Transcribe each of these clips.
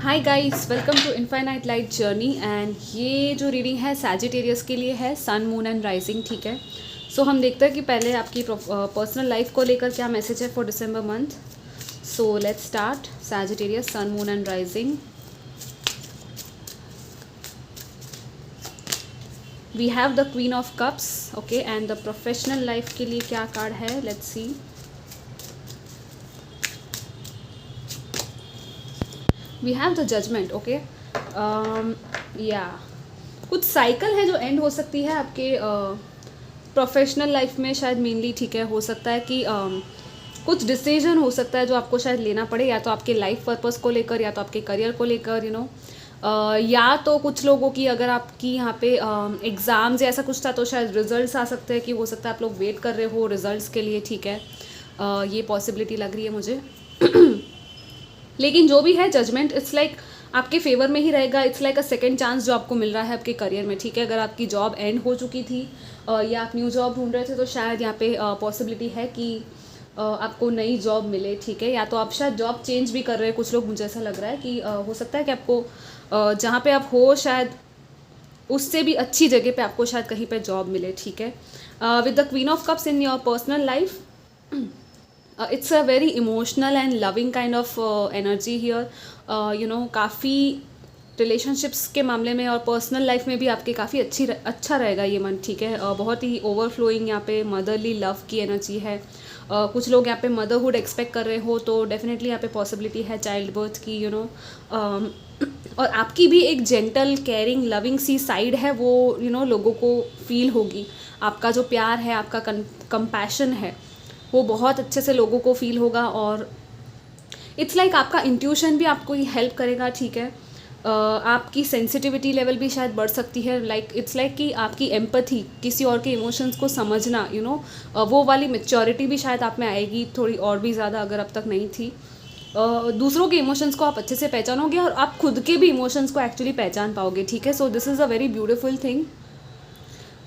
Hi guys, welcome to infinite light journey. And ये जो reading है सैजिटेरियस के लिए है, सन मून एंड राइजिंग। ठीक है, सो हम देखते हैं कि पहले आपकी पर्सनल लाइफ को लेकर क्या मैसेज है for December month. So let's start. Sagittarius, sun moon and rising. We have the queen of cups. Okay, and the professional life के लिए क्या कार्ड है, let's see. We have the judgement. Okay, या कुछ cycle है जो and हो सकती है आपके प्रोफेशनल लाइफ में शायद मेनली। ठीक है, हो सकता है कि कुछ डिसीजन हो सकता है जो आपको शायद लेना पड़े, या तो आपके लाइफ पर्पस को लेकर या तो आपके करियर को लेकर, या तो कुछ लोगों की, अगर आपकी यहाँ पे एग्ज़ाम्स या ऐसा कुछ था तो शायद रिजल्ट्स आ सकते हैं, कि हो सकता है आप लोग वेट कर रहे हो रिजल्ट्स के लिए। ठीक है, ये पॉसिबिलिटी लग रही है मुझे। लेकिन जो भी है, जजमेंट इट्स लाइक आपके फेवर में ही रहेगा। It's like a second chance जो आपको मिल रहा है आपके करियर में। ठीक है, अगर आपकी जॉब एंड हो चुकी थी या आप न्यू जॉब ढूंढ रहे थे, तो शायद यहाँ पे पॉसिबिलिटी है कि आपको नई जॉब मिले। ठीक है, या तो आप शायद जॉब चेंज भी कर रहे हैं कुछ लोग। मुझे ऐसा लग रहा है कि हो सकता है कि आपको जहाँ पे आप हो शायद उससे भी अच्छी जगह पे आपको शायद कहीं पे जॉब मिले। ठीक है, with the queen of cups in your personal life, it's a very emotional and loving kind of energy here. काफ़ी रिलेशनशिप्स के मामले में और पर्सनल लाइफ में भी आपके काफ़ी अच्छा रहेगा ये मंथ। ठीक है, बहुत ही ओवरफ्लोइंग यहाँ पे मदरली लव की एनर्जी है। कुछ लोग यहाँ पे मदरहुड एक्सपेक्ट कर रहे हो तो डेफिनेटली यहाँ पे पॉसिबिलिटी है चाइल्ड बर्थ की। और आपकी भी एक जेंटल केयरिंग लविंग सी साइड है वो लोगों को फील होगी। आपका जो प्यार है, आपका कंपैशन है, वो बहुत अच्छे से लोगों को फील होगा। और इट्स लाइक आपका इंट्यूशन भी आपको ही हेल्प करेगा। ठीक है, आपकी सेंसिटिविटी लेवल भी शायद बढ़ सकती है। इट्स लाइक कि आपकी एम्पैथी, किसी और के इमोशंस को समझना, वो वाली मैच्योरिटी भी शायद आप में आएगी थोड़ी और भी ज़्यादा, अगर अब तक नहीं थी। दूसरों के इमोशंस को आप अच्छे से पहचानोगे और आप खुद के भी इमोशंस को एक्चुअली पहचान पाओगे। ठीक है, so this is a very beautiful thing.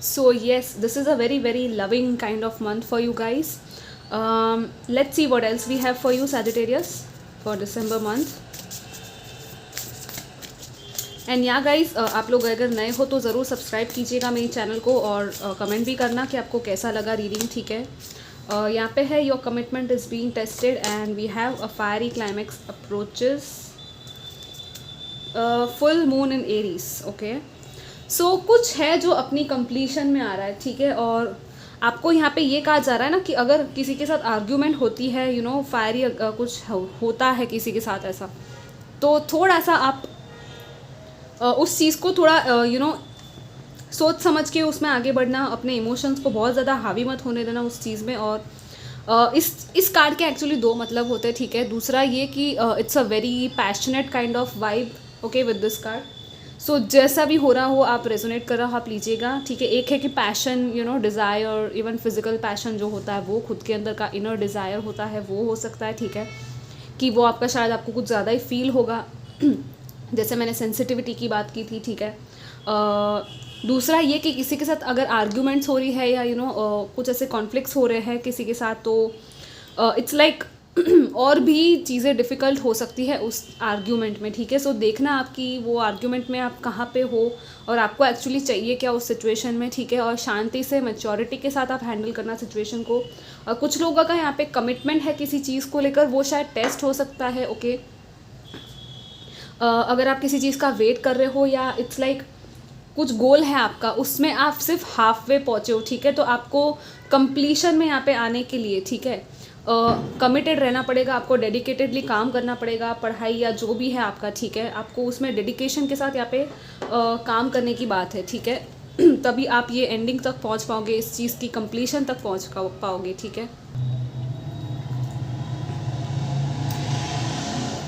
So yes, this is a very very loving kind of month for you guys. Let's see what else we have for you, Sagittarius, for December month. And yeah guys, आप लोग अगर नए हो तो ज़रूर subscribe कीजिएगा मेरे channel को, और कमेंट भी करना कि आपको कैसा लगा रीडिंग। ठीक है, यहाँ पे है your commitment is being tested and we have a fiery climax approaches, full moon in Aries. Okay, so कुछ है जो अपनी कंप्लीशन में आ रहा है। ठीक है, और आपको यहाँ पे ये कहा जा रहा है ना कि अगर किसी के साथ आर्ग्यूमेंट होती है, फायरी कुछ होता है किसी के साथ ऐसा, तो थोड़ा सा आप उस चीज़ को थोड़ा सोच समझ के उसमें आगे बढ़ना। अपने इमोशंस को बहुत ज़्यादा हावी मत होने देना उस चीज़ में। और इस कार्ड के एक्चुअली दो मतलब होते हैं। ठीक है, दूसरा ये कि it's a very passionate kind of vibe. Okay, with this card. So जैसा भी हो रहा हो, आप रेजोनेट कर रहा हो, आप लीजिएगा। ठीक है, एक है कि passion, desire, even physical passion जो होता है, वो खुद के अंदर का इनर डिज़ायर होता है, वो हो सकता है। ठीक है, कि वो आपका शायद आपको कुछ ज़्यादा ही फील होगा। जैसे मैंने सेंसिटिविटी की बात की थी। ठीक है, दूसरा ये कि किसी के साथ अगर आर्ग्यूमेंट्स हो रही है या कुछ ऐसे कॉन्फ्लिक्ट्स हो रहे हैं किसी के साथ, तो इट्स लाइक और भी चीज़ें डिफ़िकल्ट हो सकती है उस आर्ग्यूमेंट में। ठीक है, सो देखना आपकी वो आर्ग्यूमेंट में आप कहाँ पे हो और आपको एक्चुअली चाहिए क्या उस सिचुएशन में। ठीक है, और शांति से मैच्योरिटी के साथ आप हैंडल करना सिचुएशन को। और कुछ लोगों का यहाँ पे कमिटमेंट है किसी चीज़ को लेकर, वो शायद टेस्ट हो सकता है। ओके, अगर आप किसी चीज़ का वेट कर रहे हो या इट्स लाइक कुछ गोल है आपका, उसमें आप सिर्फ हाफ वे पहुँचे हो। ठीक है, तो आपको कंप्लीशन में यहाँ पे आने के लिए, ठीक है, कमिटेड रहना पड़ेगा। आपको डेडिकेटेडली काम करना पड़ेगा, पढ़ाई या जो भी है आपका। ठीक है, आपको उसमें डेडिकेशन के साथ यहाँ पे काम करने की बात है। ठीक है, तभी आप ये एंडिंग तक पहुँच पाओगे, इस चीज़ की कंप्लीशन तक पहुँच पाओगे। ठीक है,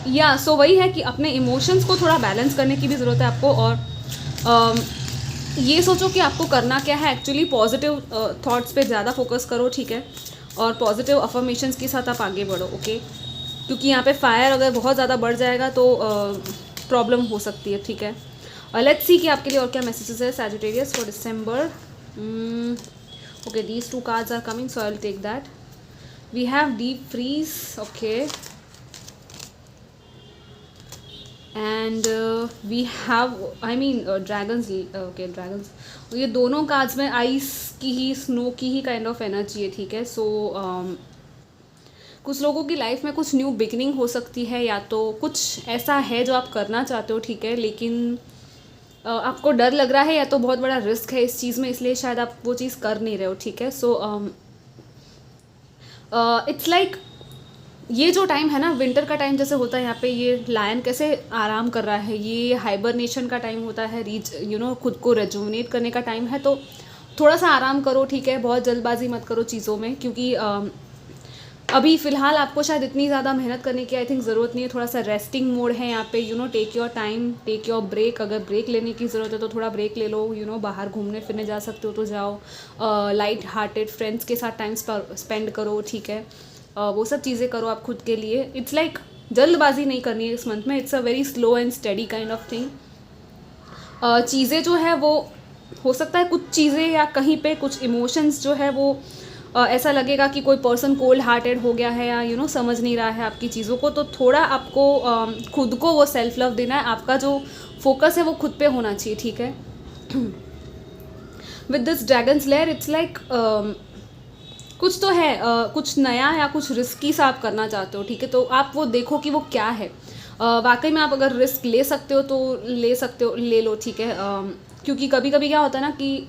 या सो वही है कि अपने इमोशंस को थोड़ा बैलेंस करने की भी ज़रूरत है आपको। और ये सोचो कि आपको करना क्या है एक्चुअली। पॉजिटिव थॉट्स पे ज़्यादा फोकस करो। ठीक है, और पॉजिटिव अफर्मेशंस के साथ आप आगे बढ़ो। ओके, क्योंकि यहाँ पे फायर अगर बहुत ज़्यादा बढ़ जाएगा तो प्रॉब्लम हो सकती है। ठीक है, और लेट्स सी कि आपके लिए और क्या मैसेजेस है Sagittarius for December. Okay, these two cards are coming, so I'll take that. We have deep freeze. Okay, and we have I mean dragons, okay dragons, ये दोनों कार्ड्स में आइस की ही, स्नो की ही काइंड ऑफ एनर्जी है, ठीक है। सो कुछ लोगों की लाइफ में कुछ न्यू बिगनिंग हो सकती है, या तो कुछ ऐसा है जो आप करना चाहते हो, ठीक है, लेकिन आपको डर लग रहा है या तो बहुत बड़ा रिस्क है इस चीज़ में, इसलिए शायद आप वो चीज़ कर नहीं रहे हो, ठीक है। सो इट्स लाइक ये जो टाइम है ना, विंटर का टाइम जैसे होता है यहाँ पे, ये लायन कैसे आराम कर रहा है, ये हाइबरनेशन का टाइम होता है, खुद को रेजुविनेट करने का टाइम है, तो थोड़ा सा आराम करो, ठीक है। बहुत जल्दबाजी मत करो चीज़ों में, क्योंकि अभी फ़िलहाल आपको शायद इतनी ज़्यादा मेहनत करने की आई थिंक ज़रूरत नहीं है, थोड़ा सा रेस्टिंग मोड है यहाँ पे, take your time, take your break. अगर ब्रेक लेने की ज़रूरत है तो थोड़ा ब्रेक ले लो, बाहर घूमने फिरने जा सकते हो तो जाओ, लाइट हार्टेड फ्रेंड्स के साथ टाइम स्पेंड करो, ठीक है। वो सब चीज़ें करो आप खुद के लिए। इट्स लाइक जल्दबाजी नहीं करनी है इस मंथ में, it's a very slow and study kind of thing. चीज़ें जो है वो हो सकता है कुछ चीज़ें या कहीं पे कुछ इमोशंस जो है वो ऐसा लगेगा कि कोई पर्सन कोल्ड हार्टेड हो गया है, या समझ नहीं रहा है आपकी चीज़ों को, तो थोड़ा आपको खुद को वो सेल्फ लव देना है, आपका जो फोकस है वो खुद पे होना चाहिए, ठीक है। With this dragons layer it's like कुछ तो है, कुछ नया या कुछ रिस्की सा आप करना चाहते हो, ठीक है, तो आप वो देखो कि वो क्या है। वाकई में आप अगर रिस्क ले सकते हो तो ले सकते हो, ले लो, ठीक है। क्योंकि कभी कभी क्या होता है ना कि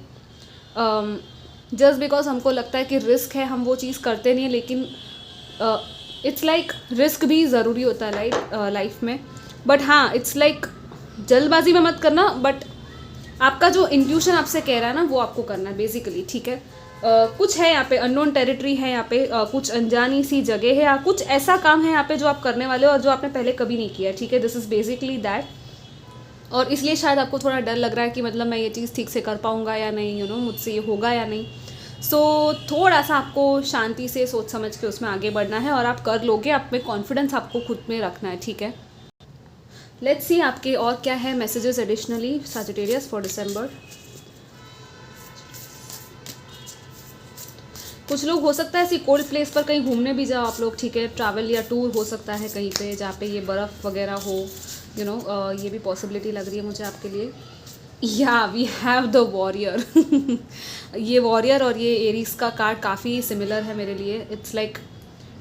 जस्ट बिकॉज हमको लगता है कि रिस्क है, हम वो चीज़ करते नहीं है, लेकिन इट्स लाइक रिस्क भी ज़रूरी होता है लाइफ में। बट हाँ, इट्स लाइक जल्दबाजी में मत करना, बट आपका जो इंट्यूशन आपसे कह रहा है ना वो आपको करना है बेसिकली, ठीक है। कुछ है यहाँ पे अननोन टेरिटरी है, यहाँ पे कुछ अनजानी सी जगह है, या कुछ ऐसा काम है यहाँ पे जो आप करने वाले हो और जो आपने पहले कभी नहीं किया, ठीक है। दिस इज़ बेसिकली दैट, और इसलिए शायद आपको थोड़ा डर लग रहा है कि मतलब मैं ये चीज़ ठीक से कर पाऊँगा या नहीं, मुझसे ये होगा या नहीं। सो थोड़ा सा आपको शांति से सोच समझ के उसमें आगे बढ़ना है, और आप कर लोगे, आप में कॉन्फिडेंस आपको खुद में रखना है, ठीक है। लेट्स सी आपके और क्या है messages additionally Sagittarius for December. कुछ लोग हो सकता है ऐसी कोल्ड प्लेस पर कहीं घूमने भी जाओ आप लोग, ठीक है, ट्रैवल या टूर हो सकता है कहीं पे जहाँ पे ये बर्फ़ वगैरह हो, ये भी पॉसिबिलिटी लग रही है मुझे आपके लिए। या वी हैव द वॉरियर। ये वॉरियर और ये एरीज का कार्ड काफ़ी सिमिलर है मेरे लिए। इट्स लाइक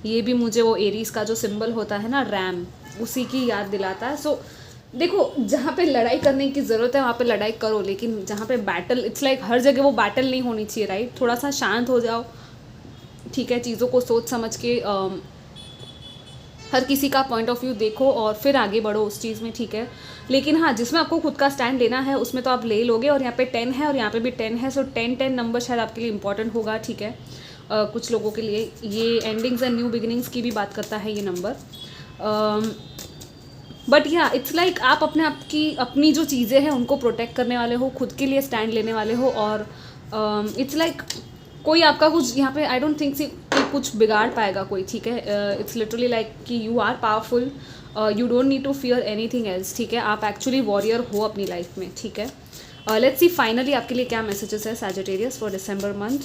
ये भी मुझे वो एरीज का जो सिंबल होता है ना, रैम, उसी की याद दिलाता है। सो देखो, जहाँ पे लड़ाई करने की ज़रूरत है वहाँ पे लड़ाई करो, लेकिन जहाँ पे बैटल, इट्स लाइक हर जगह वो बैटल नहीं होनी चाहिए, राइट। थोड़ा सा शांत हो जाओ, ठीक है, चीज़ों को सोच समझ के हर किसी का पॉइंट ऑफ व्यू देखो और फिर आगे बढ़ो उस चीज़ में, ठीक है। लेकिन हाँ, जिसमें आपको खुद का स्टैंड लेना है उसमें तो आप ले लोगे, और यहाँ पे 10 है और यहाँ पे भी 10 है, सो 10 नंबर शायद आपके लिए इंपॉर्टेंट होगा, ठीक है। कुछ लोगों के लिए ये एंडिंग्स एंड न्यू बिगिनिंग्स की भी बात करता है ये नंबर। बट या इट्स लाइक आप अपनी जो चीज़ें हैं उनको प्रोटेक्ट करने वाले हो, खुद के लिए स्टैंड लेने वाले हो, और इट्स लाइक कोई आपका कुछ यहाँ पे आई डोंट थिंक कि कुछ बिगाड़ पाएगा कोई, ठीक है। इट्स लिटरली लाइक कि you are powerful, you don't need to fear anything else, ठीक है। आप एक्चुअली वॉरियर हो अपनी लाइफ में, ठीक है। लेट्स सी फाइनली आपके लिए क्या मैसेजेस है Sagittarius for December month.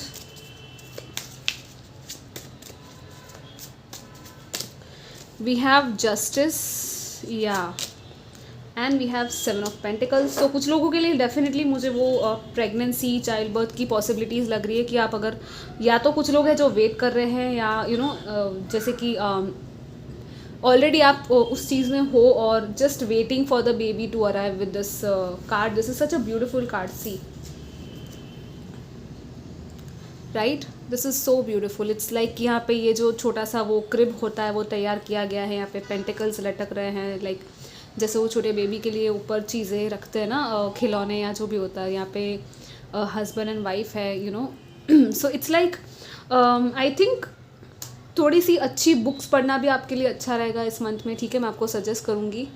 We have justice, या and we have 7 of pentacles. तो कुछ लोगों के लिए डेफिनेटली मुझे वो प्रेगनेंसी, चाइल्ड बर्थ की पॉसिबिलिटीज़ लग रही है कि आप अगर, या तो कुछ लोग हैं जो वेट कर रहे हैं, या जैसे कि ऑलरेडी आप उस चीज़ में हो और just waiting for the baby to arrive with this card. This is such a beautiful card, see, right, this is so beautiful. It's like कि यहाँ पे ये जो छोटा सा वो क्रिब होता है वो तैयार किया गया है, यहाँ पे पेंटिकल्स लटक रहे हैं, लाइक जैसे वो छोटे बेबी के लिए ऊपर चीज़ें रखते हैं ना, खिलौने या जो भी होता है, यहाँ पे हस्बैंड एंड वाइफ है, so it's like I think थोड़ी सी अच्छी बुक्स पढ़ना भी आपके लिए अच्छा रहेगा इस मंथ में, ठीक है। मैं आपको सजेस्ट करूँगी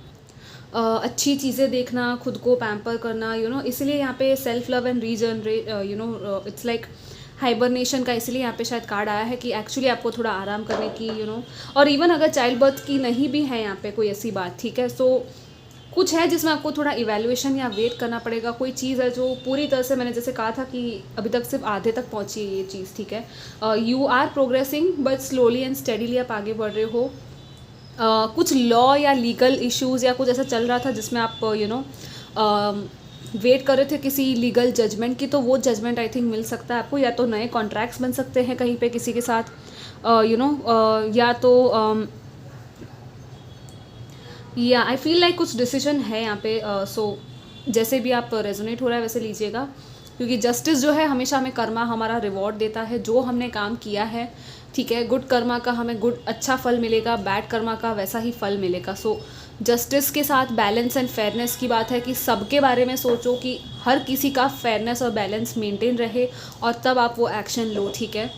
अच्छी चीज़ें देखना, खुद को पैम्पर करना, इसलिए यहाँ पे self love and regenerate, it's like hibernation का इसलिए यहाँ पे शायद कार्ड आया है कि एक्चुअली आपको थोड़ा आराम करने की, और इवन अगर चाइल्ड बर्थ की नहीं भी है यहाँ पे कोई ऐसी बात, ठीक है, सो कुछ है जिसमें आपको थोड़ा इवैल्यूएशन या वेट करना पड़ेगा। कोई चीज़ है जो पूरी तरह से, मैंने जैसे कहा था कि अभी तक सिर्फ आधे तक पहुँची है ये चीज़, ठीक है। You are progressing but slowly and steadily आप आगे बढ़ रहे हो। कुछ लॉ या लीगल इश्यूज़ या कुछ ऐसा चल रहा था जिसमें आप वेट कर रहे थे किसी लीगल जजमेंट की, तो वो जजमेंट आई थिंक मिल सकता है आपको, या तो नए कॉन्ट्रैक्ट्स बन सकते हैं कहीं पे किसी के साथ, या तो या आई फील लाइक कुछ डिसीजन है यहाँ पे। सो जैसे भी आप रेजोनेट हो रहा है वैसे लीजिएगा, क्योंकि जस्टिस जो है हमेशा हमें कर्मा हमारा रिवॉर्ड देता है, जो हमने काम किया है, ठीक है, गुड कर्मा का हमें गुड अच्छा फल मिलेगा, बैड कर्मा का वैसा ही फल मिलेगा। सो जस्टिस के साथ बैलेंस एंड फेयरनेस की बात है कि सबके बारे में सोचो कि हर किसी का फेयरनेस और बैलेंस मेंटेन रहे, और तब आप वो एक्शन लो, ठीक है।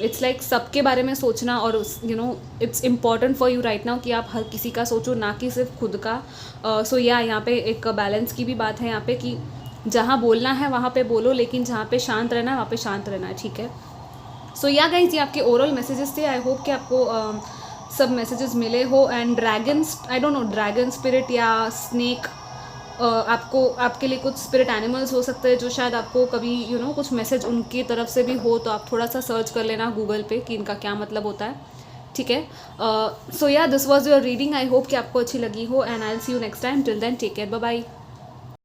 इट्स लाइक सबके बारे में सोचना, और it's important for you right now कि आप हर किसी का सोचो, ना कि सिर्फ खुद का। सो या यहाँ पे एक बैलेंस की भी बात है यहाँ पे कि जहाँ बोलना है वहाँ पे बोलो, लेकिन जहाँ पे शांत रहना है वहाँ पे शांत रहना है, ठीक है। सो या गाइस, ये आपके ओवरऑल मैसेजेस थे। आई होप कि आपको सब मैसेजेस मिले हो। And dragons, I don't know, dragon spirit या स्नेक, आपको आपके लिए कुछ स्पिरिट एनिमल्स हो सकते हैं जो शायद आपको कभी कुछ मैसेज उनकी तरफ से भी हो, तो आप थोड़ा सा सर्च कर लेना गूगल पे कि इनका क्या मतलब होता है, ठीक है। सो या this was your reading. I hope कि आपको अच्छी लगी हो, and I will see you next time. Till then take care, bye bye.